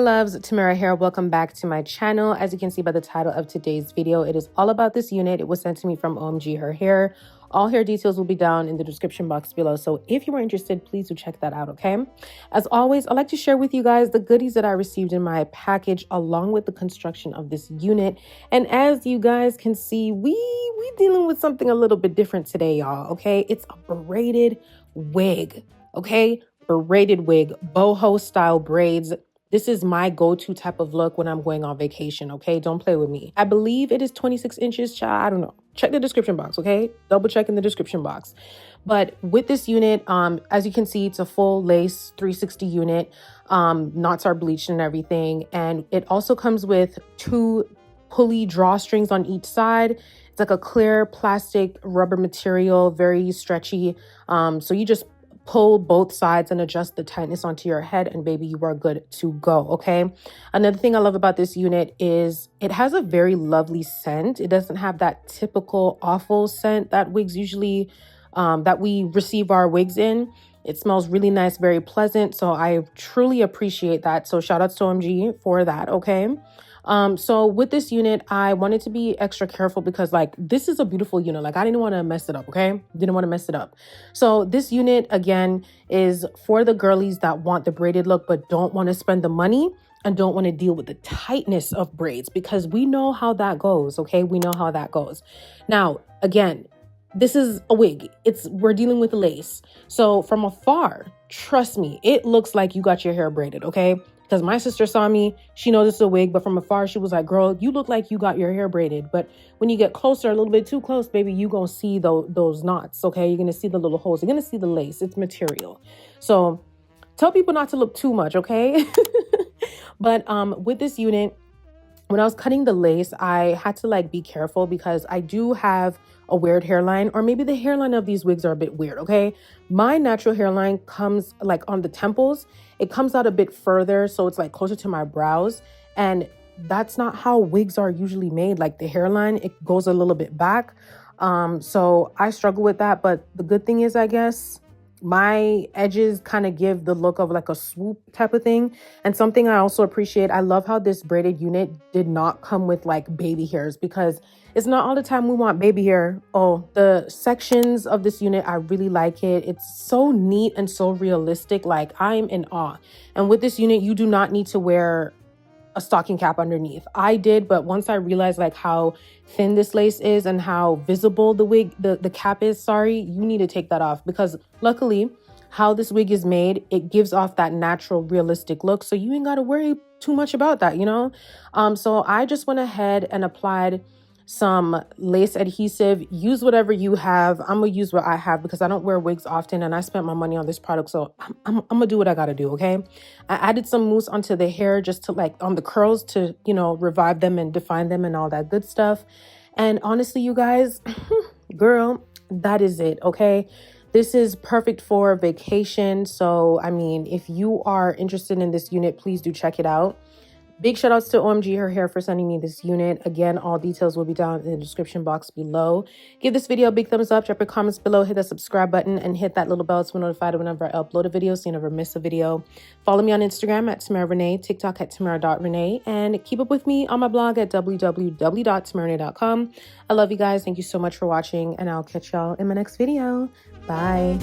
loves, Tamara here. Welcome back to my channel. As you can see by the title of today's video, it is all about this unit. It was sent to me from OMGHerHair. All hair details will be down in the description box below. So if you are interested, please do check that out, okay? As always, I'd like to share with you guys the goodies that I received in my package along with the construction of this unit. And as you guys can see, we dealing with something a little bit different today, y'all, okay? It's a braided wig, okay? Braided wig, boho style braids. This is my go-to type of look when I'm going on vacation, okay? Don't play with me. I believe it is 26 inches, child. I don't know. Check the description box, okay? Double check in the description box. But with this unit, as you can see, it's a full lace 360 unit. Knots are bleached and everything. And it also comes with 2 pulley drawstrings on each side. It's like a clear plastic rubber material, very stretchy. So you just pull both sides and adjust the tightness onto your head, and baby, you are good to go, okay? Another thing I love about this unit is it has a very lovely scent. It doesn't have that typical awful scent that wigs usually, that we receive our wigs in. It smells really nice, very pleasant. So I truly appreciate that. So shout outs to OMG for that, okay? So with this unit, I wanted to be extra careful because like, this is a beautiful unit. Like I didn't want to mess it up. Okay. Didn't want to mess it up. So this unit again is for the girlies that want the braided look, but don't want to spend the money and don't want to deal with the tightness of braids because we know how that goes. Okay. We know how that goes. Now, again, this is a wig. We're dealing with lace. So from afar, trust me, it looks like you got your hair braided. Okay. Because my sister saw me, she knows it's a wig, but from afar, she was like, girl, you look like you got your hair braided. But when you get closer, a little bit too close, baby, you gonna see those knots, okay? You're gonna see the little holes. You're gonna see the lace. It's material. So tell people not to look too much, okay? But with this unit, when I was cutting the lace, I had to like be careful because I do have a weird hairline, or maybe the hairline of these wigs are a bit weird, okay? My natural hairline comes like on the temples. It comes out a bit further, so it's like closer to my brows. And that's not how wigs are usually made. Like the hairline, it goes a little bit back. So I struggle with that. But the good thing is, I guess, my edges kind of give the look of like a swoop type of thing. And something I also appreciate, I love how this braided unit did not come with like baby hairs, because it's not all the time we want baby hair. Oh, the sections of this unit, I really like it. It's so neat and so realistic. Like I'm in awe. And with this unit, you do not need to wear a stocking cap underneath. I did, but once I realized like how thin this lace is and how visible the wig, the cap is, sorry, you need to take that off, because luckily how this wig is made, it gives off that natural realistic look. So you ain't got to worry too much about that, you know? So I just went ahead and applied some lace adhesive. Use whatever you have. I'm gonna use what I have because I don't wear wigs often and I spent my money on this product, so I'm gonna do what I gotta do, okay? I added some mousse onto the hair just to like on the curls to, you know, revive them and define them and all that good stuff. And honestly, you guys, girl, that is it, okay? This is perfect for vacation. So I mean, if you are interested in this unit, please do check it out. Big shout outs to OMGHerHair for sending me this unit. Again, all details will be down in the description box below. Give this video a big thumbs up, drop your comments below, hit that subscribe button, and hit that little bell to be notified whenever I upload a video so you never miss a video. Follow me on Instagram at Tamara Renaye, TikTok at Tamara.Renaye, and keep up with me on my blog at www.tamararenaye.com. I love you guys. Thank you so much for watching, and I'll catch y'all in my next video. Bye.